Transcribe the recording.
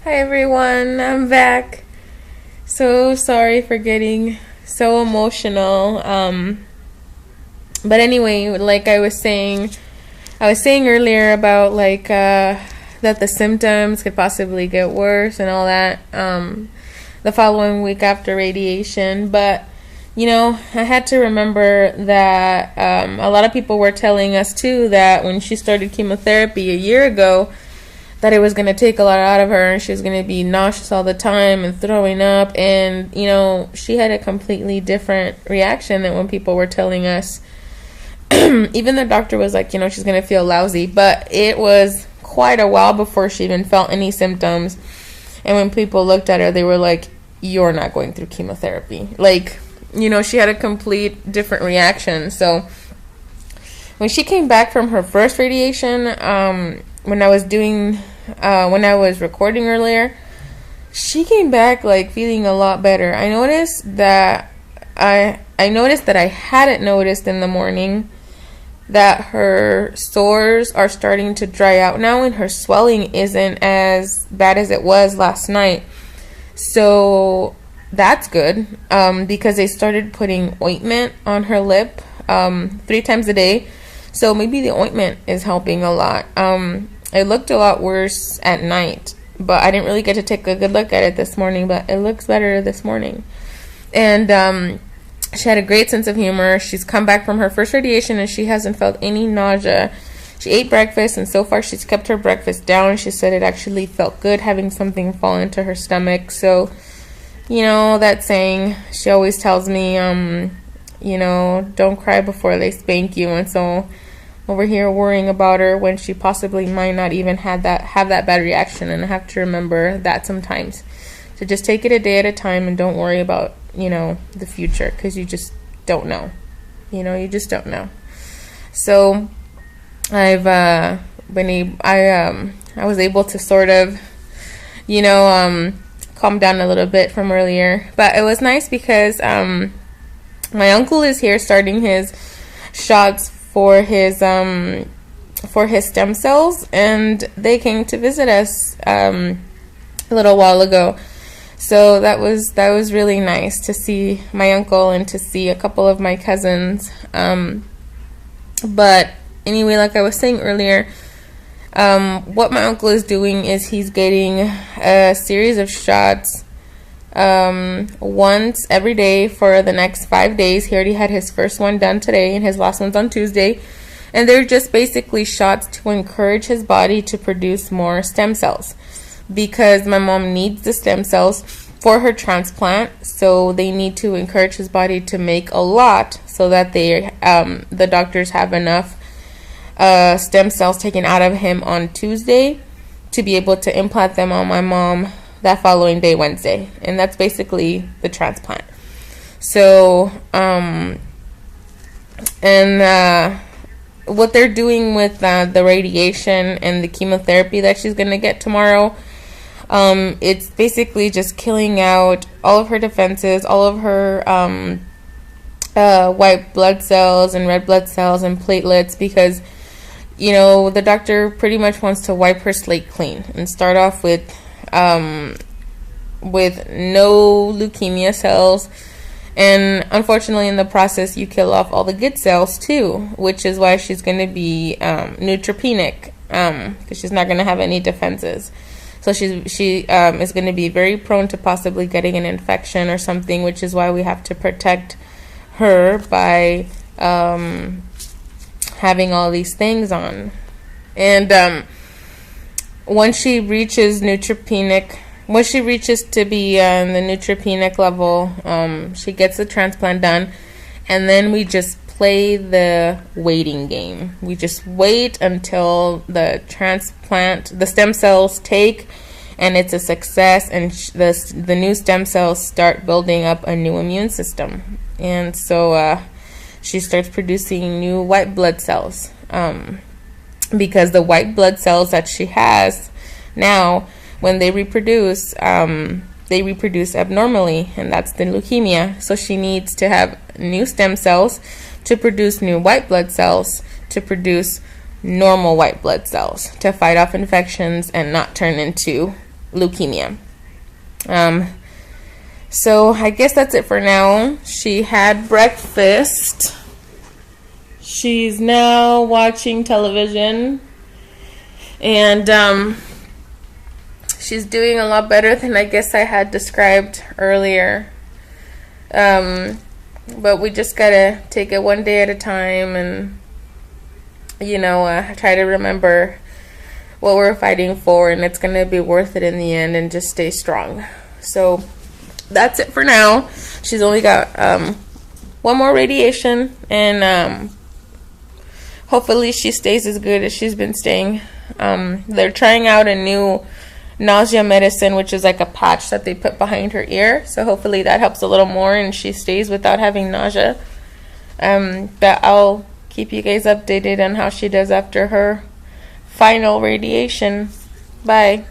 Hi everyone, I'm back. So sorry for getting so emotional. But anyway, like I was saying earlier about that the symptoms could possibly get worse and all that the following week after radiation. But I had to remember that a lot of people were telling us too that when she started chemotherapy a year ago, that it was going to take a lot out of her and she was going to be nauseous all the time and throwing up. And, she had a completely different reaction than when people were telling us. Even the doctor was like, she's going to feel lousy. But it was quite a while before she even felt any symptoms. And when people looked at her, they were like, you're not going through chemotherapy. She had a complete different reaction. So when she came back from her first radiation, when I was recording earlier, she came back feeling a lot better. I noticed that I hadn't noticed in the morning that her sores are starting to dry out now and her swelling isn't as bad as it was last night. So that's good, because they started putting ointment on her lip 3 times a day. So maybe the ointment is helping a lot. It looked a lot worse at night, but I didn't really get to take a good look at it this morning, but it looks better this morning. And she had a great sense of humor. She's come back from her first radiation and she hasn't felt any nausea. She ate breakfast and so far she's kept her breakfast down. She said it actually felt good having something fall into her stomach. So, that saying, she always tells me, don't cry before they spank you. And so over here worrying about her when she possibly might not even have that bad reaction. And I have to remember that sometimes. So just take it a day at a time and don't worry about, the future, because you just don't know. You just don't know. So I was able to sort of, calm down a little bit from earlier. But it was nice because my uncle is here starting his shots for his stem cells, and they came to visit us a little while ago. So that was really nice to see my uncle and to see a couple of my cousins. But anyway, like I was saying earlier, what my uncle is doing is he's getting a series of shots once every day for the next 5 days. He already had his first one done today and his last one's on Tuesday. And they're just basically shots to encourage his body to produce more stem cells, because my mom needs the stem cells for her transplant. So they need to encourage his body to make a lot so that the doctors have enough stem cells taken out of him on Tuesday to be able to implant them on my mom that following day, Wednesday. And that's basically the transplant. So what they're doing with the radiation and the chemotherapy that she's going to get tomorrow, it's basically just killing out all of her defenses, all of her white blood cells and red blood cells and platelets, because the doctor pretty much wants to wipe her slate clean and start off with no leukemia cells. And unfortunately, in the process, you kill off all the good cells too, which is why she's going to be neutropenic, because she's not going to have any defenses. So she is going to be very prone to possibly getting an infection or something, which is why we have to protect her by having all these things on. And once she reaches to be in the neutropenic level, she gets the transplant done, and then we just play the waiting game. We just wait until the stem cells take, and it's a success, and the new stem cells start building up a new immune system. And so she starts producing new white blood cells, because the white blood cells that she has now, when they reproduce abnormally, and that's the leukemia. So she needs to have new stem cells to produce new white blood cells to produce normal white blood cells to fight off infections and not turn into leukemia. So I guess that's it for now. She had breakfast. She's now watching television, and she's doing a lot better than I guess I had described earlier. But we just gotta take it one day at a time, and try to remember what we're fighting for, and it's gonna be worth it in the end, and just stay strong. So that's it for now. She's only got one more radiation, and hopefully she stays as good as she's been staying. They're trying out a new nausea medicine, which is like a patch that they put behind her ear, so hopefully that helps a little more and she stays without having nausea. But I'll keep you guys updated on how she does after her final radiation. Bye.